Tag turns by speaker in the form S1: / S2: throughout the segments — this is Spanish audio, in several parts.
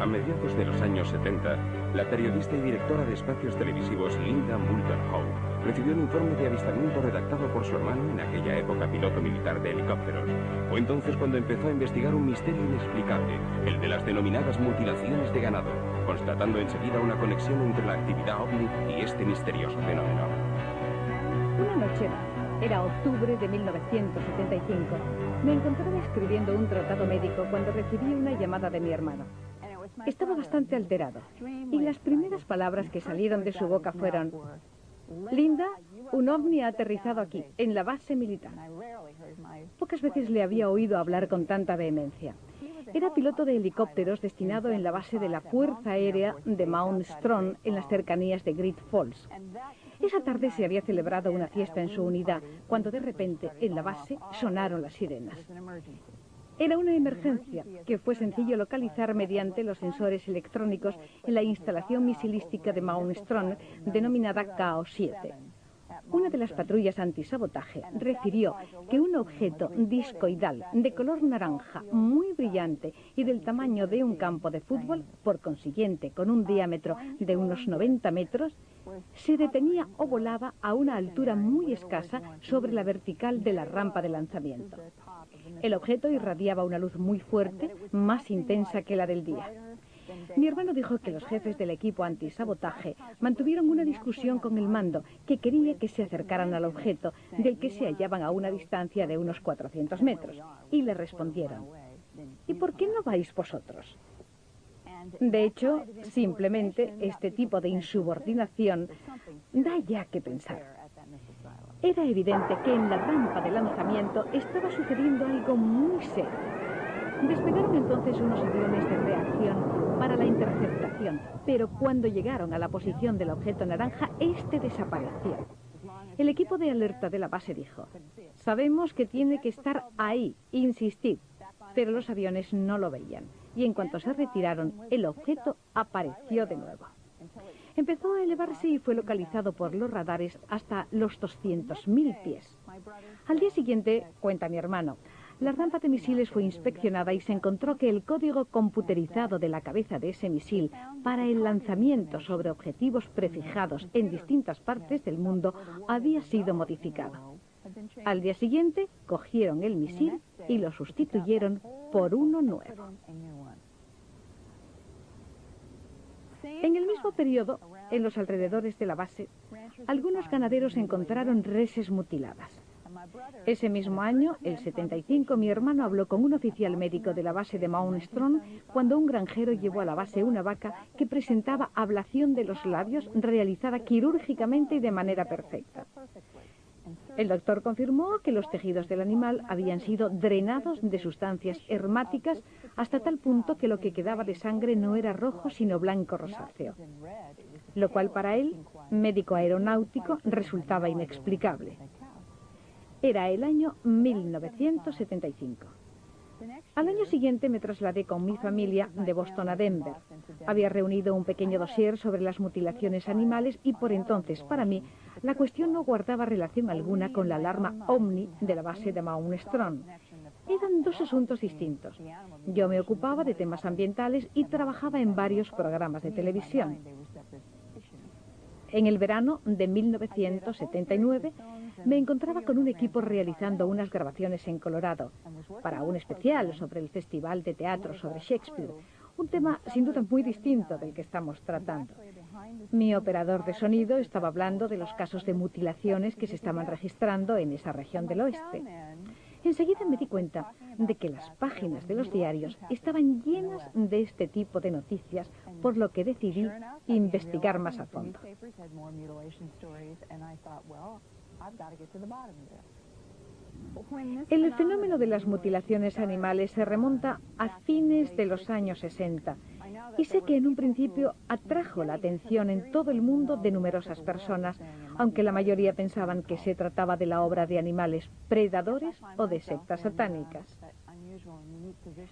S1: A mediados de los años 70, la periodista y directora de espacios televisivos Linda Moulton Howe recibió un informe de avistamiento redactado por su hermano, en aquella época piloto militar de helicópteros. Fue entonces cuando empezó a investigar un misterio inexplicable, el de las denominadas mutilaciones de ganado, constatando enseguida una conexión entre la actividad ovni y este misterioso fenómeno.
S2: Una noche, era octubre de 1975, me encontraba escribiendo un tratado médico cuando recibí una llamada de mi hermano. Estaba bastante alterado, y las primeras palabras que salieron de su boca fueron: Linda, un ovni ha aterrizado aquí, en la base militar. Pocas veces le había oído hablar con tanta vehemencia. Era piloto de helicópteros destinado en la base de la Fuerza Aérea de Mount Strong, en las cercanías de Great Falls. Esa tarde se había celebrado una fiesta en su unidad, cuando de repente, en la base, sonaron las sirenas. Era una emergencia que fue sencillo localizar mediante los sensores electrónicos en la instalación misilística de Mount Strong, denominada KO-7. Una de las patrullas antisabotaje refirió que un objeto discoidal de color naranja, muy brillante y del tamaño de un campo de fútbol, por consiguiente con un diámetro de unos 90 metros, se detenía o volaba a una altura muy escasa sobre la vertical de la rampa de lanzamiento. El objeto irradiaba una luz muy fuerte, más intensa que la del día. Mi hermano dijo que los jefes del equipo antisabotaje mantuvieron una discusión con el mando, que quería que se acercaran al objeto, del que se hallaban a una distancia de unos 400 metros, y le respondieron: ¿y por qué no vais vosotros? De hecho, simplemente este tipo de insubordinación da ya que pensar. Era evidente que en la rampa de lanzamiento estaba sucediendo algo muy serio. Despegaron entonces unos aviones de reacción para la interceptación, pero cuando llegaron a la posición del objeto naranja, este desapareció. El equipo de alerta de la base dijo: sabemos que tiene que estar ahí, insistid, pero los aviones no lo veían, y en cuanto se retiraron, el objeto apareció de nuevo. Empezó a elevarse y fue localizado por los radares hasta los 200.000 pies. Al día siguiente, cuenta mi hermano, la rampa de misiles fue inspeccionada y se encontró que el código computerizado de la cabeza de ese misil para el lanzamiento sobre objetivos prefijados en distintas partes del mundo había sido modificado. Al día siguiente, cogieron el misil y lo sustituyeron por uno nuevo. En el mismo periodo, en los alrededores de la base, algunos ganaderos encontraron reses mutiladas. Ese mismo año, el 75, mi hermano habló con un oficial médico de la base de Mount Strong cuando un granjero llevó a la base una vaca que presentaba ablación de los labios realizada quirúrgicamente y de manera perfecta. El doctor confirmó que los tejidos del animal habían sido drenados de sustancias hermáticas hasta tal punto que lo que quedaba de sangre no era rojo sino blanco rosáceo, lo cual para él, médico aeronáutico, resultaba inexplicable. Era el año 1975. Al año siguiente me trasladé con mi familia de Boston a Denver. Había reunido un pequeño dossier sobre las mutilaciones animales y por entonces, para mí, la cuestión no guardaba relación alguna con la alarma OVNI de la base de Mount Strong. Eran dos asuntos distintos. Yo me ocupaba de temas ambientales y trabajaba en varios programas de televisión. En el verano de 1979 me encontraba con un equipo realizando unas grabaciones en Colorado para un especial sobre el Festival de Teatro sobre Shakespeare, un tema sin duda muy distinto del que estamos tratando. Mi operador de sonido estaba hablando de los casos de mutilaciones que se estaban registrando en esa región del oeste. Enseguida me di cuenta de que las páginas de los diarios estaban llenas de este tipo de noticias, por lo que decidí investigar más a fondo. El fenómeno de las mutilaciones animales se remonta a fines de los años 60 y sé que en un principio atrajo la atención en todo el mundo de numerosas personas, aunque la mayoría pensaban que se trataba de la obra de animales predadores o de sectas satánicas.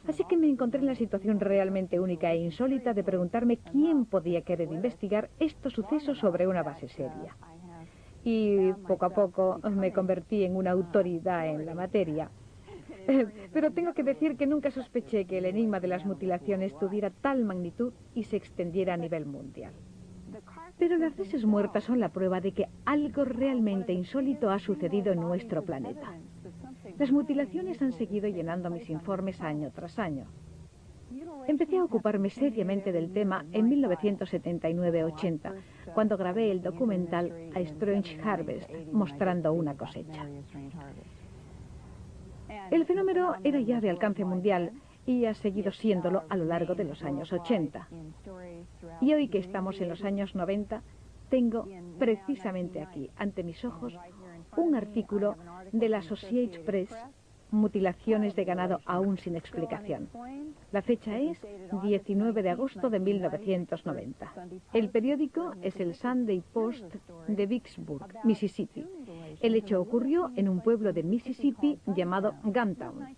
S2: Así que me encontré en la situación realmente única e insólita de preguntarme quién podía querer investigar estos sucesos sobre una base seria. Y poco a poco me convertí en una autoridad en la materia. Pero tengo que decir que nunca sospeché que el enigma de las mutilaciones tuviera tal magnitud y se extendiera a nivel mundial. Pero las reses muertas son la prueba de que algo realmente insólito ha sucedido en nuestro planeta. Las mutilaciones han seguido llenando mis informes año tras año. Empecé a ocuparme seriamente del tema en 1979-80, cuando grabé el documental A Strange Harvest, mostrando una cosecha. El fenómeno era ya de alcance mundial y ha seguido siéndolo a lo largo de los años 80. Y hoy que estamos en los años 90, tengo precisamente aquí, ante mis ojos, un artículo de la Associated Press, Mutilaciones de ganado aún sin explicación. La fecha es 19 de agosto de 1990. El periódico es el Sunday Post de Vicksburg, Mississippi. El hecho ocurrió en un pueblo de Mississippi llamado Guntown.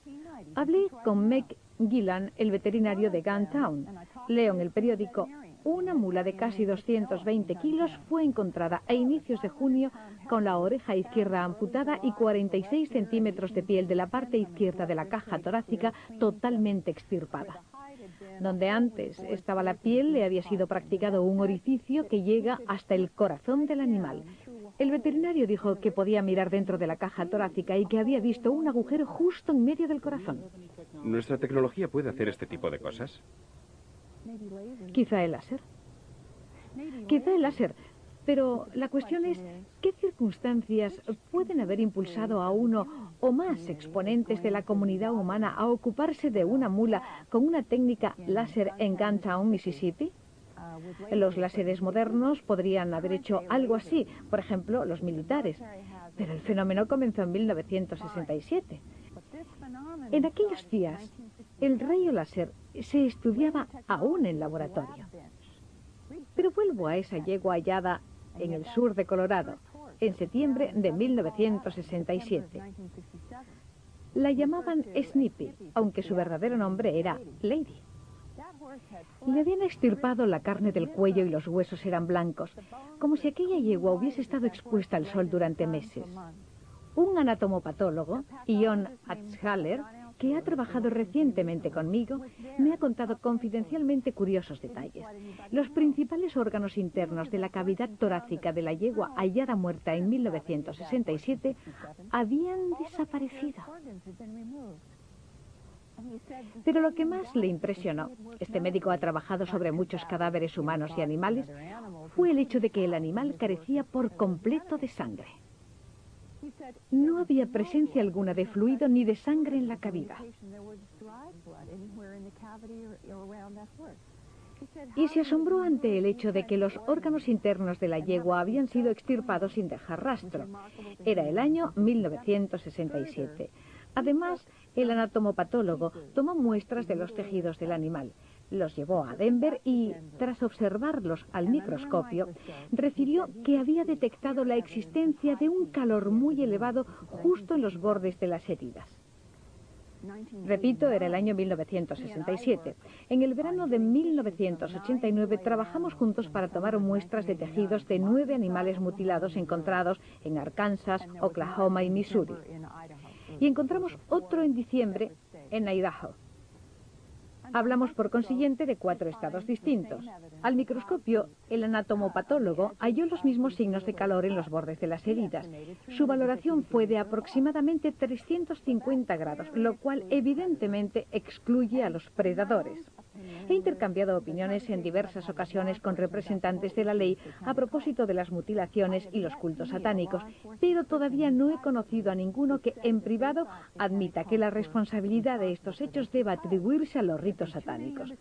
S2: Hablé con Meg Gillan, el veterinario de Guntown. Leo en el periódico: una mula de casi 220 kilos fue encontrada a inicios de junio con la oreja izquierda amputada y 46 centímetros de piel de la parte izquierda de la caja torácica totalmente extirpada. Donde antes estaba la piel, le había sido practicado un orificio que llega hasta el corazón del animal. El veterinario dijo que podía mirar dentro de la caja torácica y que había visto un agujero justo en medio del corazón.
S1: ¿Nuestra tecnología puede hacer este tipo de cosas?
S2: Quizá el láser. Quizá el láser. Pero la cuestión es, ¿qué circunstancias pueden haber impulsado a uno o más exponentes de la comunidad humana a ocuparse de una mula con una técnica láser en Guntown, Mississippi? Los láseres modernos podrían haber hecho algo así, por ejemplo, los militares. Pero el fenómeno comenzó en 1967. En aquellos días, el rayo láser se estudiaba aún en laboratorio. Pero vuelvo a esa yegua hallada en el sur de Colorado, en septiembre de 1967. La llamaban Snippy, aunque su verdadero nombre era Lady. Le habían extirpado la carne del cuello y los huesos eran blancos, como si aquella yegua hubiese estado expuesta al sol durante meses. Un anatomopatólogo, Ion Atzhaler, que ha trabajado recientemente conmigo, me ha contado confidencialmente curiosos detalles. Los principales órganos internos de la cavidad torácica de la yegua hallada muerta en 1967 habían desaparecido. Pero lo que más le impresionó, este médico ha trabajado sobre muchos cadáveres humanos y animales, fue el hecho de que el animal carecía por completo de sangre. No había presencia alguna de fluido ni de sangre en la cavidad. Y se asombró ante el hecho de que los órganos internos de la yegua habían sido extirpados sin dejar rastro. Era el año 1967. Además, el anatomopatólogo tomó muestras de los tejidos del animal. Los llevó a Denver y, tras observarlos al microscopio, refirió que había detectado la existencia de un calor muy elevado justo en los bordes de las heridas. Repito, era el año 1967. En el verano de 1989 trabajamos juntos para tomar muestras de tejidos de 9 animales mutilados encontrados en Arkansas, Oklahoma y Missouri. Y encontramos otro en diciembre en Idaho. Hablamos, por consiguiente, de 4 estados distintos. Al microscopio, el anatomopatólogo halló los mismos signos de calor en los bordes de las heridas. Su valoración fue de aproximadamente 350 grados, lo cual evidentemente excluye a los predadores. He intercambiado opiniones en diversas ocasiones con representantes de la ley a propósito de las mutilaciones y los cultos satánicos, pero todavía no he conocido a ninguno que en privado admita que la responsabilidad de estos hechos deba atribuirse a los ritos satánicos.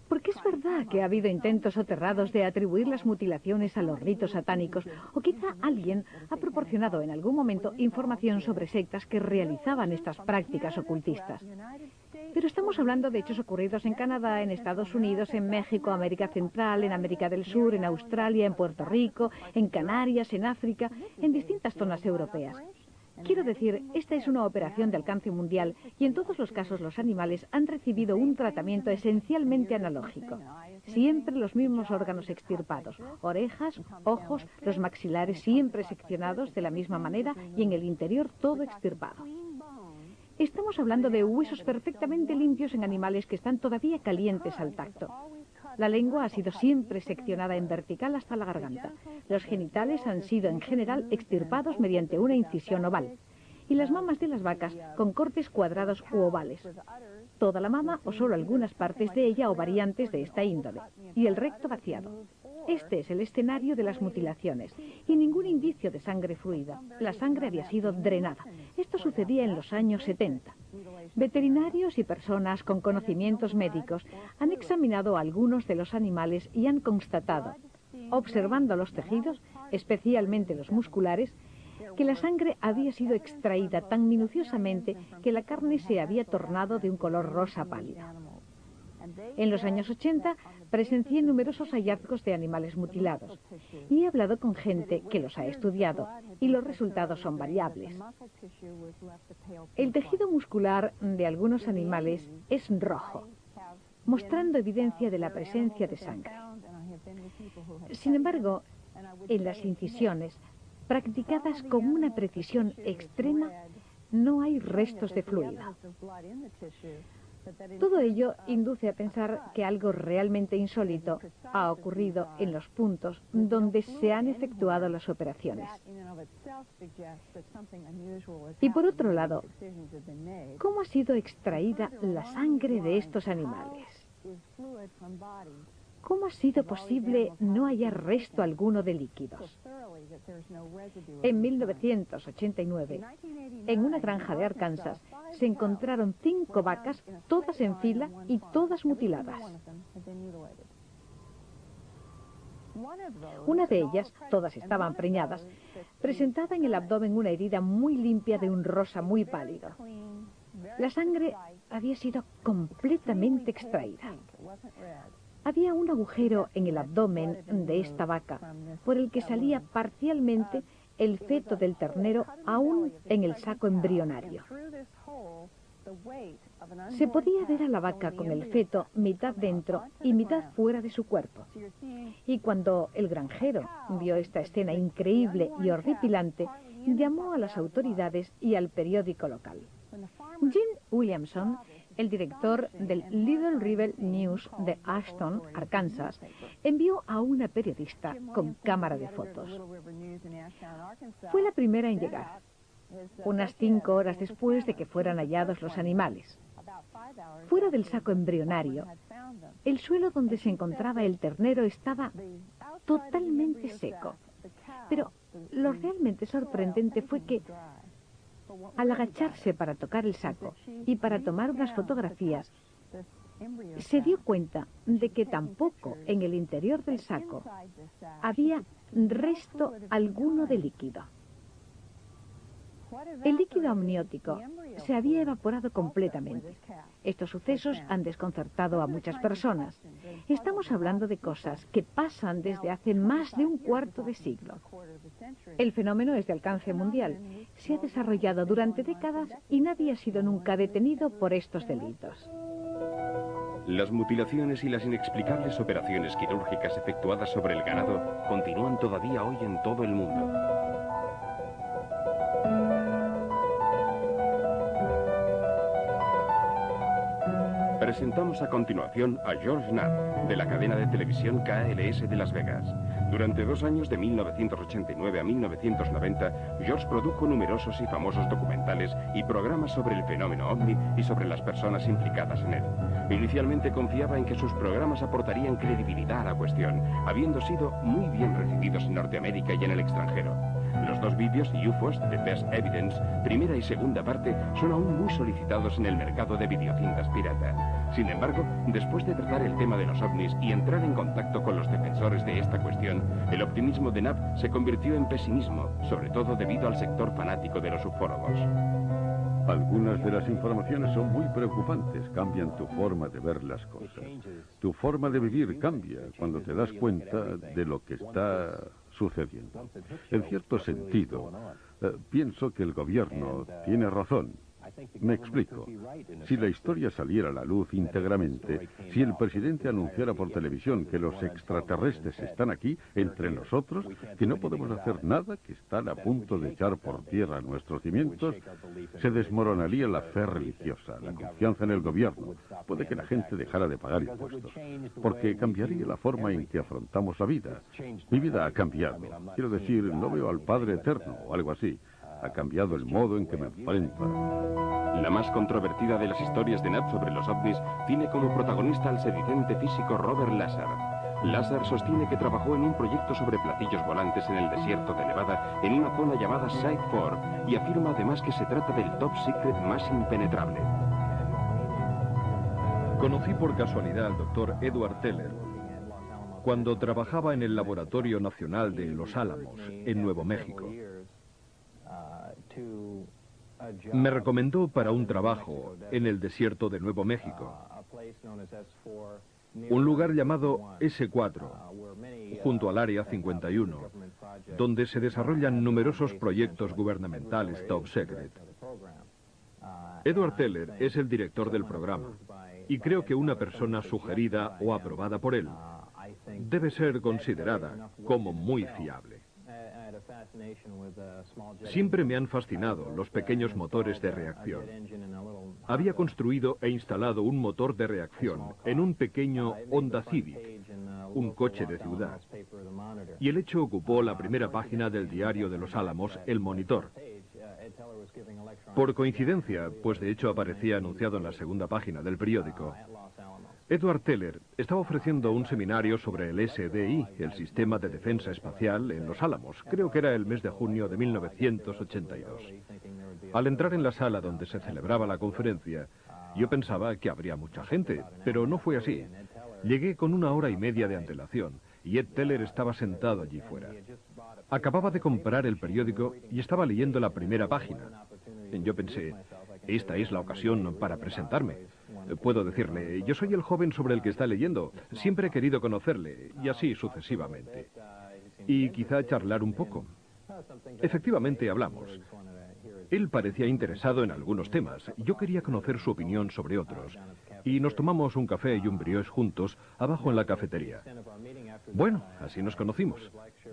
S2: Porque es verdad que ha habido intentos soterrados de atribuir las mutilaciones a los ritos satánicos, o quizá alguien ha proporcionado en algún momento información sobre sectas que realizaban estas prácticas ocultistas. Pero estamos hablando de hechos ocurridos en Canadá, en Estados Unidos, en México, América Central, en América del Sur, en Australia, en Puerto Rico, en Canarias, en África, en distintas zonas europeas. Quiero decir, esta es una operación de alcance mundial y en todos los casos los animales han recibido un tratamiento esencialmente analógico. Siempre los mismos órganos extirpados, orejas, ojos, los maxilares siempre seccionados de la misma manera y en el interior todo extirpado. Estamos hablando de huesos perfectamente limpios en animales que están todavía calientes al tacto. La lengua ha sido siempre seccionada en vertical hasta la garganta. Los genitales han sido en general extirpados mediante una incisión oval. Y las mamas de las vacas con cortes cuadrados u ovales. Toda la mama o solo algunas partes de ella o variantes de esta índole. Y el recto vaciado. Este es el escenario de las mutilaciones. Y ningún indicio de sangre fluida. La sangre había sido drenada. Esto sucedía en los años 70. Veterinarios y personas con conocimientos médicos han examinado a algunos de los animales y han constatado, observando los tejidos, especialmente los musculares, que la sangre había sido extraída tan minuciosamente que la carne se había tornado de un color rosa pálido. En los años 80 presencié numerosos hallazgos de animales mutilados y he hablado con gente que los ha estudiado y los resultados son variables. El tejido muscular de algunos animales es rojo, mostrando evidencia de la presencia de sangre. Sin embargo, en las incisiones, practicadas con una precisión extrema, no hay restos de fluido. Todo ello induce a pensar que algo realmente insólito ha ocurrido en los puntos donde se han efectuado las operaciones. Y por otro lado, ¿cómo ha sido extraída la sangre de estos animales? ¿Cómo ha sido posible no hallar resto alguno de líquidos? En 1989, en una granja de Arkansas, se encontraron 5 vacas, todas en fila y todas mutiladas. Una de ellas, todas estaban preñadas, presentaba en el abdomen una herida muy limpia de un rosa muy pálido. La sangre había sido completamente extraída. Había un agujero en el abdomen de esta vaca, por el que salía parcialmente el feto del ternero aún en el saco embrionario. Se podía ver a la vaca con el feto mitad dentro y mitad fuera de su cuerpo. Y cuando el granjero vio esta escena increíble y horripilante, llamó a las autoridades y al periódico local. Jim Williamson, el director del Little River News de Ashton, Arkansas, envió a una periodista con cámara de fotos. Fue la primera en llegar, unas 5 horas después de que fueran hallados los animales. Fuera del saco embrionario, el suelo donde se encontraba el ternero estaba totalmente seco. Pero lo realmente sorprendente fue que, al agacharse para tocar el saco y para tomar unas fotografías, se dio cuenta de que tampoco en el interior del saco había resto alguno de líquido. El líquido amniótico se había evaporado completamente. Estos sucesos han desconcertado a muchas personas. Estamos hablando de cosas que pasan desde hace más de un cuarto de siglo. El fenómeno es de alcance mundial. Se ha desarrollado durante décadas y nadie ha sido nunca detenido por estos delitos.
S1: Las mutilaciones y las inexplicables operaciones quirúrgicas efectuadas sobre el ganado continúan todavía hoy en todo el mundo. Presentamos a continuación a George Knapp, de la cadena de televisión KLS de Las Vegas. Durante 2 años, de 1989 a 1990, George produjo numerosos y famosos documentales y programas sobre el fenómeno ovni y sobre las personas implicadas en él. Inicialmente confiaba en que sus programas aportarían credibilidad a la cuestión, habiendo sido muy bien recibidos en Norteamérica y en el extranjero. Los 2 vídeos UFOs, The Best Evidence, primera y segunda parte, son aún muy solicitados en el mercado de videocintas pirata. Sin embargo, después de tratar el tema de los ovnis y entrar en contacto con los defensores de esta cuestión, el optimismo de Knapp se convirtió en pesimismo, sobre todo debido al sector fanático de los ufólogos.
S3: Algunas de las informaciones son muy preocupantes, cambian tu forma de ver las cosas. Tu forma de vivir cambia cuando te das cuenta de lo que está sucediendo. En cierto sentido, pienso que el gobierno tiene razón. Me explico. Si la historia saliera a la luz íntegramente, si el presidente anunciara por televisión que los extraterrestres están aquí, entre nosotros, que no podemos hacer nada, que están a punto de echar por tierra nuestros cimientos, se desmoronaría la fe religiosa, la confianza en el gobierno. Puede que la gente dejara de pagar impuestos, porque cambiaría la forma en que afrontamos la vida. Mi vida ha cambiado. Quiero decir, no veo al Padre Eterno o algo así. Ha cambiado el modo en que me enfrento.
S1: La más controvertida de las historias de Nat sobre los ovnis tiene como protagonista al sedicente físico Robert Lazar. Lazar sostiene que trabajó en un proyecto sobre platillos volantes en el desierto de Nevada, en una zona llamada Site 4, y afirma además que se trata del top secret más impenetrable.
S4: Conocí por casualidad al doctor Edward Teller cuando trabajaba en el Laboratorio Nacional de Los Álamos, en Nuevo México. Me recomendó para un trabajo en el desierto de Nuevo México, un lugar llamado S4, junto al Área 51, donde se desarrollan numerosos proyectos gubernamentales top secret. Edward Teller es el director del programa, y creo que una persona sugerida o aprobada por él debe ser considerada como muy fiable. Siempre me han fascinado los pequeños motores de reacción. Había construido e instalado un motor de reacción en un pequeño Honda Civic, un coche de ciudad. Y el hecho ocupó la primera página del diario de Los Álamos, El Monitor. Por coincidencia, pues de hecho aparecía anunciado en la segunda página del periódico, Edward Teller estaba ofreciendo un seminario sobre el SDI, el Sistema de Defensa Espacial, en Los Álamos. Creo que era el mes de junio de 1982. Al entrar en la sala donde se celebraba la conferencia, yo pensaba que habría mucha gente, pero no fue así. Llegué con 1 hora y media de antelación, y Ed Teller estaba sentado allí fuera. Acababa de comprar el periódico y estaba leyendo la primera página. Yo pensé, esta es la ocasión para presentarme. Puedo decirle, yo soy el joven sobre el que está leyendo, siempre he querido conocerle, y así sucesivamente. Y quizá charlar un poco. Efectivamente hablamos. Él parecía interesado en algunos temas, yo quería conocer su opinión sobre otros, y nos tomamos un café y un brioche juntos abajo en la cafetería. Bueno, así nos conocimos,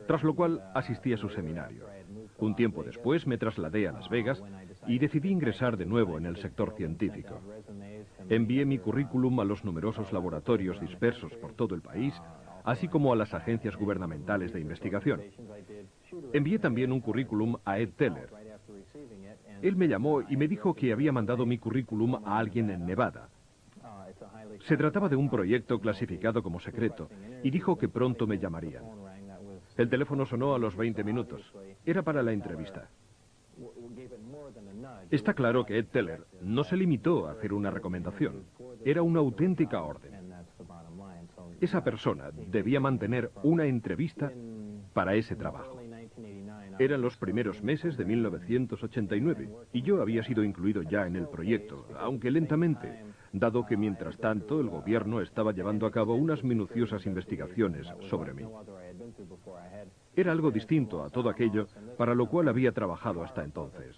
S4: tras lo cual asistí a su seminario. Un tiempo después me trasladé a Las Vegas y decidí ingresar de nuevo en el sector científico. Envié mi currículum a los numerosos laboratorios dispersos por todo el país, así como a las agencias gubernamentales de investigación. Envié también un currículum a Ed Teller. Él me llamó y me dijo que había mandado mi currículum a alguien en Nevada. Se trataba de un proyecto clasificado como secreto y dijo que pronto me llamarían. El teléfono sonó a los 20 minutos. Era para la entrevista. Está claro que Ed Teller no se limitó a hacer una recomendación. Era una auténtica orden. Esa persona debía mantener una entrevista para ese trabajo. Eran los primeros meses de 1989 y yo había sido incluido ya en el proyecto, aunque lentamente, dado que mientras tanto el gobierno estaba llevando a cabo unas minuciosas investigaciones sobre mí. Era algo distinto a todo aquello para lo cual había trabajado hasta entonces.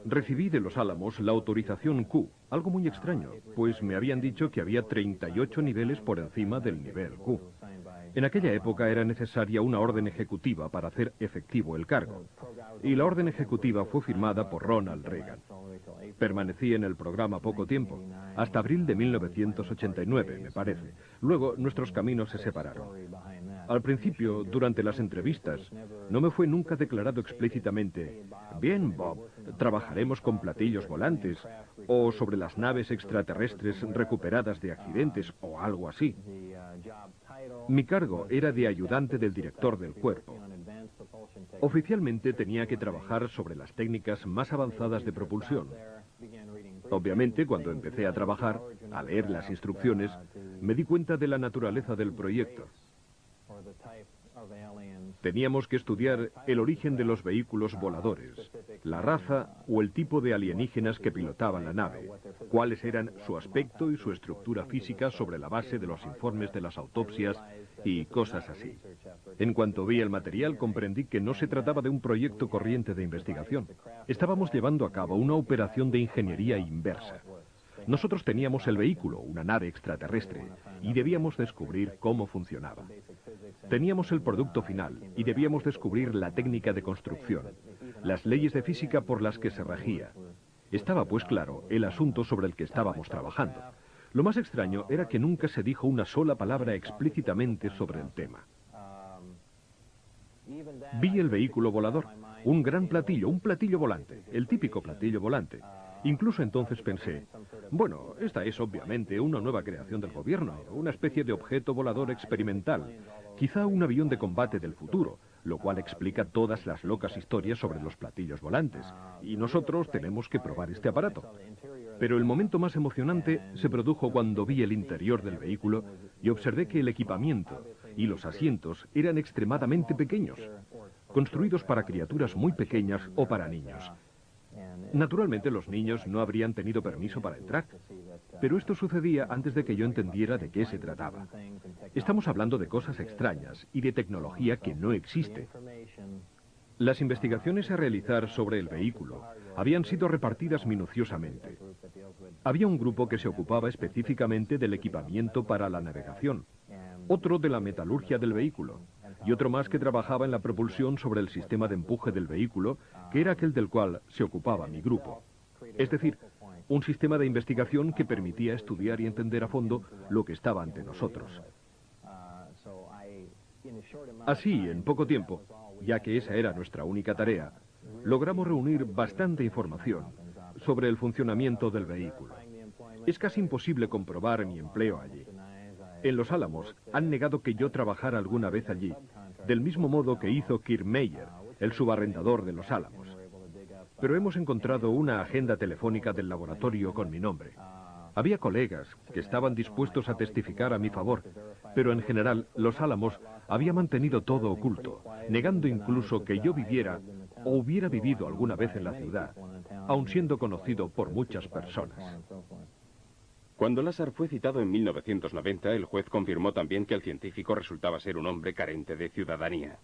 S4: Recibí de Los Álamos la autorización Q, algo muy extraño, pues me habían dicho que había 38 niveles por encima del nivel Q. En aquella época era necesaria una orden ejecutiva para hacer efectivo el cargo, y la orden ejecutiva fue firmada por Ronald Reagan. Permanecí en el programa poco tiempo, hasta abril de 1989, me parece. Luego nuestros caminos se separaron. Al principio, durante las entrevistas, no me fue nunca declarado explícitamente, bien, Bob, trabajaremos con platillos volantes, o sobre las naves extraterrestres recuperadas de accidentes, o algo así. Mi cargo era de ayudante del director del cuerpo. Oficialmente tenía que trabajar sobre las técnicas más avanzadas de propulsión. Obviamente, cuando empecé a trabajar, a leer las instrucciones, me di cuenta de la naturaleza del proyecto. Teníamos que estudiar el origen de los vehículos voladores, la raza o el tipo de alienígenas que pilotaban la nave, cuáles eran su aspecto y su estructura física sobre la base de los informes de las autopsias y cosas así. En cuanto vi el material, comprendí que no se trataba de un proyecto corriente de investigación. Estábamos llevando a cabo una operación de ingeniería inversa. Nosotros teníamos el vehículo, una nave extraterrestre, y debíamos descubrir cómo funcionaba. Teníamos el producto final y debíamos descubrir la técnica de construcción, las leyes de física por las que se regía. Estaba, pues claro, el asunto sobre el que estábamos trabajando. Lo más extraño era que nunca se dijo una sola palabra explícitamente sobre el tema. Vi el vehículo volador, un gran platillo, un platillo volante, el típico platillo volante. Incluso entonces pensé, bueno, esta es obviamente una nueva creación del gobierno, una especie de objeto volador experimental, quizá un avión de combate del futuro, lo cual explica todas las locas historias sobre los platillos volantes, y nosotros tenemos que probar este aparato. Pero el momento más emocionante se produjo cuando vi el interior del vehículo y observé que el equipamiento y los asientos eran extremadamente pequeños, construidos para criaturas muy pequeñas o para niños. Naturalmente los niños no habrían tenido permiso para entrar, pero esto sucedía antes de que yo entendiera de qué se trataba. Estamos hablando de cosas extrañas y de tecnología que no existe. Las investigaciones a realizar sobre el vehículo habían sido repartidas minuciosamente. Había un grupo que se ocupaba específicamente del equipamiento para la navegación, otro de la metalurgia del vehículo, y otro más que trabajaba en la propulsión sobre el sistema de empuje del vehículo, que era aquel del cual se ocupaba mi grupo. Es decir, un sistema de investigación que permitía estudiar y entender a fondo lo que estaba ante nosotros. Así, en poco tiempo, ya que esa era nuestra única tarea, logramos reunir bastante información sobre el funcionamiento del vehículo. Es casi imposible comprobar mi empleo allí. En Los Álamos han negado que yo trabajara alguna vez allí, del mismo modo que hizo Kiermaier, el subarrendador de Los Álamos. Pero hemos encontrado una agenda telefónica del laboratorio con mi nombre. Había colegas que estaban dispuestos a testificar a mi favor, pero en general Los Álamos había mantenido todo oculto, negando incluso que yo viviera o hubiera vivido alguna vez en la ciudad, aun siendo conocido por muchas personas.
S1: Cuando Lazar fue citado en 1990, el juez confirmó también que el científico resultaba ser un hombre carente de ciudadanía.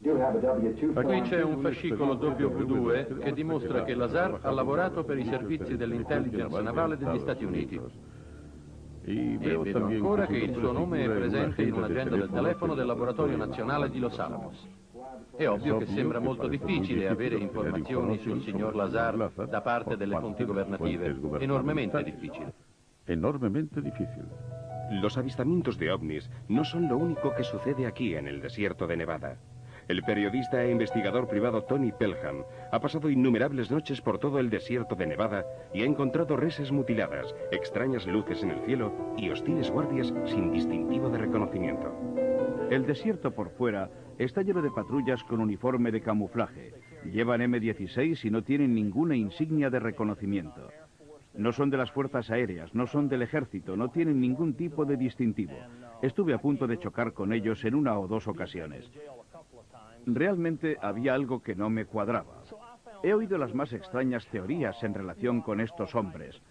S5: Qui c'è un fascicolo W2 che dimostra che Lazar ha lavorato per i servizi dell'intelligence navale degli Stati Uniti. E vedo ancora che il suo nome è presente in un'agenda del telefono del Laboratorio Nazionale di Los Alamos. È ovvio che sembra molto difficile avere informazioni sul signor Lazar da parte delle fonti governative. Enormemente difficile.
S3: Enormemente difícil.
S1: Los avistamientos de ovnis no son lo único que sucede aquí en el desierto de Nevada. El periodista e investigador privado Tony Pelham ha pasado innumerables noches por todo el desierto de Nevada y ha encontrado reses mutiladas, extrañas luces en el cielo y hostiles guardias sin distintivo de reconocimiento.
S6: El desierto por fuera está lleno de patrullas con uniforme de camuflaje. Llevan M16 y no tienen ninguna insignia de reconocimiento. No son de las fuerzas aéreas, no son del ejército, no tienen ningún tipo de distintivo. Estuve a punto de chocar con ellos en una o dos ocasiones. Realmente había algo que no me cuadraba. He oído las más extrañas teorías en relación con estos hombres.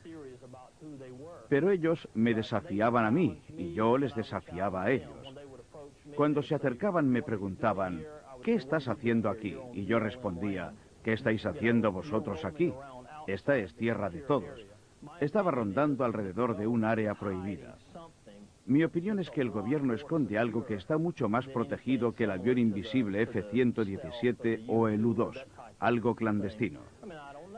S6: Pero ellos me desafiaban a mí y yo les desafiaba a ellos. Cuando se acercaban me preguntaban, ¿qué estás haciendo aquí? Y yo respondía, ¿qué estáis haciendo vosotros aquí? Esta es tierra de todos. Estaba rondando alrededor de un área prohibida. Mi opinión es que el gobierno esconde algo que está mucho más protegido que el avión invisible F-117 o el U-2, algo clandestino.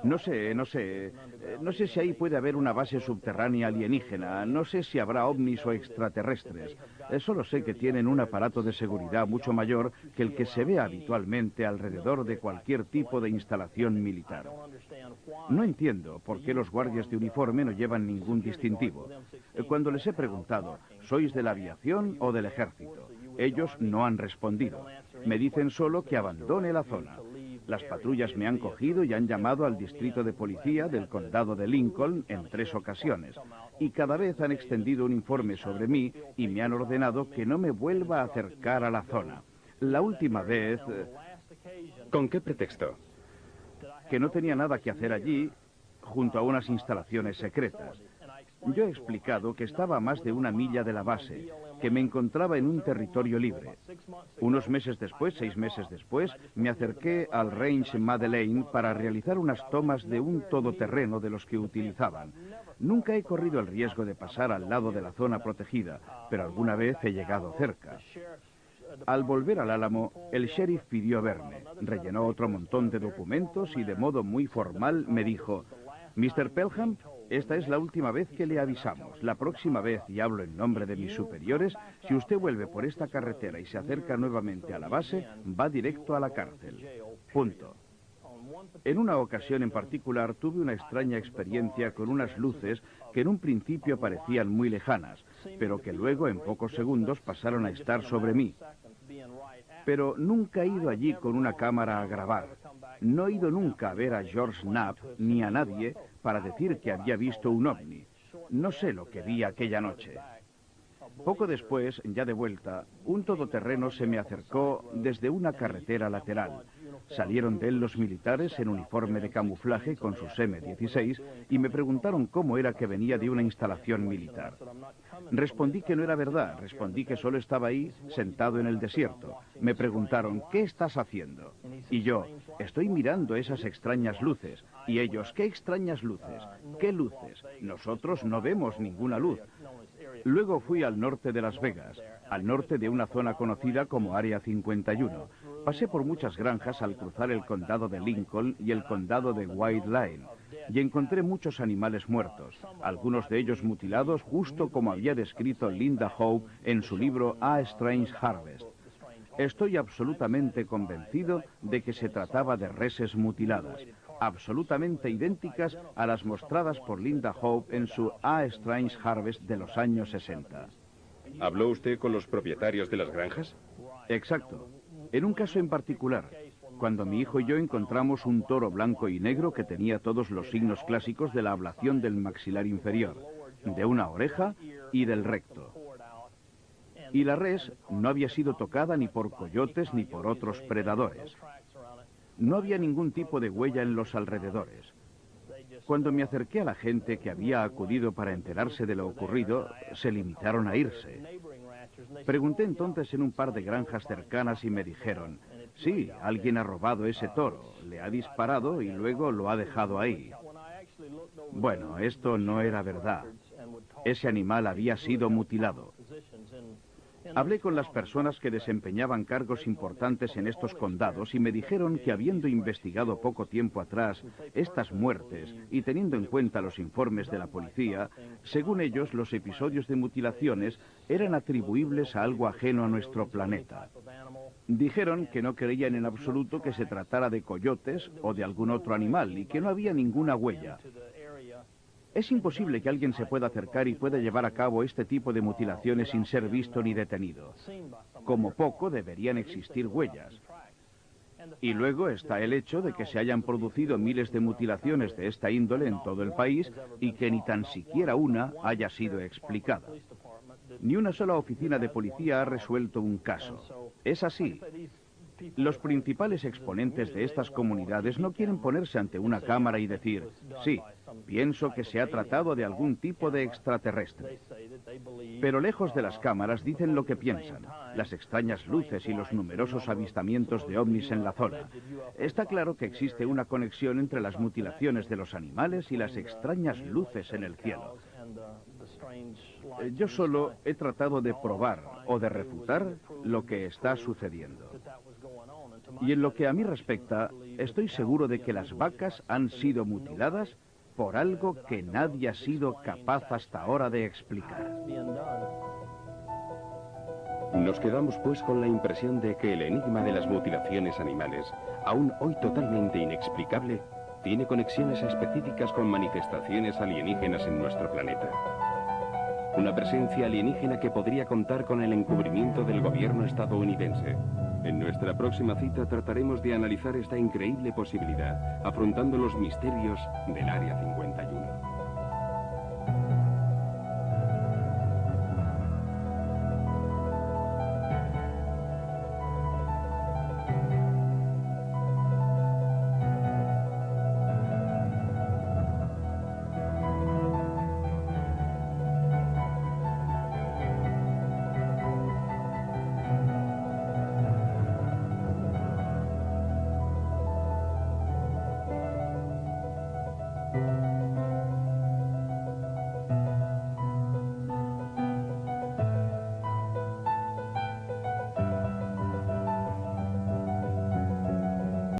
S6: No sé si ahí puede haber una base subterránea alienígena, no sé si habrá ovnis o extraterrestres. Solo sé que tienen un aparato de seguridad mucho mayor que el que se ve habitualmente alrededor de cualquier tipo de instalación militar. No entiendo por qué los guardias de uniforme no llevan ningún distintivo. Cuando les he preguntado, ¿sois de la aviación o del ejército? Ellos no han respondido. Me dicen solo que abandone la zona. Las patrullas me han cogido y han llamado al distrito de policía del condado de Lincoln en 3 ocasiones. Y cada vez han extendido un informe sobre mí y me han ordenado que no me vuelva a acercar a la zona. La última vez...
S1: ¿Con qué pretexto?
S6: Que no tenía nada que hacer allí, junto a unas instalaciones secretas. Yo he explicado que estaba a más de 1 milla de la base, que me encontraba en un territorio libre. Unos meses después, 6 meses después, me acerqué al Range Madeleine para realizar unas tomas de un todoterreno de los que utilizaban. Nunca he corrido el riesgo de pasar al lado de la zona protegida, pero alguna vez he llegado cerca. Al volver al Álamo, el sheriff pidió verme, rellenó otro montón de documentos y de modo muy formal me dijo: «Mr. Pelham, esta es la última vez que le avisamos. La próxima vez, y hablo en nombre de mis superiores, si usted vuelve por esta carretera y se acerca nuevamente a la base, va directo a la cárcel. Punto». En una ocasión en particular tuve una extraña experiencia con unas luces que en un principio parecían muy lejanas, pero que luego en pocos segundos pasaron a estar sobre mí. Pero nunca he ido allí con una cámara a grabar. No he ido nunca a ver a George Knapp ni a nadie para decir que había visto un ovni. No sé lo que vi aquella noche. Poco después, ya de vuelta, un todoterreno se me acercó desde una carretera lateral. Salieron de él los militares en uniforme de camuflaje con sus M-16 y me preguntaron cómo era que venía de una instalación militar. Respondí que no era verdad, respondí que solo estaba ahí, sentado en el desierto. Me preguntaron: «¿Qué estás haciendo?» Y yo: «Estoy mirando esas extrañas luces». Y ellos: «¿Qué extrañas luces? ¿Qué luces? Nosotros no vemos ninguna luz». Luego fui al norte de Las Vegas, al norte de una zona conocida como Área 51. Pasé por muchas granjas al cruzar el condado de Lincoln y el condado de White Line, y encontré muchos animales muertos, algunos de ellos mutilados justo como había descrito Linda Howe en su libro A Strange Harvest. Estoy absolutamente convencido de que se trataba de reses mutiladas, absolutamente idénticas a las mostradas por Linda Howe en su A Strange Harvest de los años 60.
S1: ¿Habló usted con los propietarios de las granjas?
S6: Exacto. En un caso en particular, cuando mi hijo y yo encontramos un toro blanco y negro que tenía todos los signos clásicos de la ablación del maxilar inferior, de una oreja y del recto. Y la res no había sido tocada ni por coyotes ni por otros predadores. No había ningún tipo de huella en los alrededores. Cuando me acerqué a la gente que había acudido para enterarse de lo ocurrido, se limitaron a irse. Pregunté entonces en un par de granjas cercanas y me dijeron: «Sí, alguien ha robado ese toro, le ha disparado y luego lo ha dejado ahí». Bueno, esto no era verdad. Ese animal había sido mutilado. Hablé con las personas que desempeñaban cargos importantes en estos condados y me dijeron que, habiendo investigado poco tiempo atrás estas muertes y teniendo en cuenta los informes de la policía, según ellos los episodios de mutilaciones eran atribuibles a algo ajeno a nuestro planeta. Dijeron que no creían en absoluto que se tratara de coyotes o de algún otro animal y que no había ninguna huella. Es imposible que alguien se pueda acercar y pueda llevar a cabo este tipo de mutilaciones sin ser visto ni detenido. Como poco deberían existir huellas. Y luego está el hecho de que se hayan producido miles de mutilaciones de esta índole en todo el país y que ni tan siquiera una haya sido explicada. Ni una sola oficina de policía ha resuelto un caso. Es así. Los principales exponentes de estas comunidades no quieren ponerse ante una cámara y decir: «Sí, pienso que se ha tratado de algún tipo de extraterrestre». Pero lejos de las cámaras dicen lo que piensan, las extrañas luces y los numerosos avistamientos de ovnis en la zona. Está claro que existe una conexión entre las mutilaciones de los animales y las extrañas luces en el cielo. Yo solo he tratado de probar o de refutar lo que está sucediendo. Y en lo que a mí respecta, estoy seguro de que las vacas han sido mutiladas por algo que nadie ha sido capaz hasta ahora de explicar.
S1: Nos quedamos pues con la impresión de que el enigma de las mutilaciones animales, aún hoy totalmente inexplicable, tiene conexiones específicas con manifestaciones alienígenas en nuestro planeta. Una presencia alienígena que podría contar con el encubrimiento del gobierno estadounidense. En nuestra próxima cita trataremos de analizar esta increíble posibilidad, afrontando los misterios del Área 51.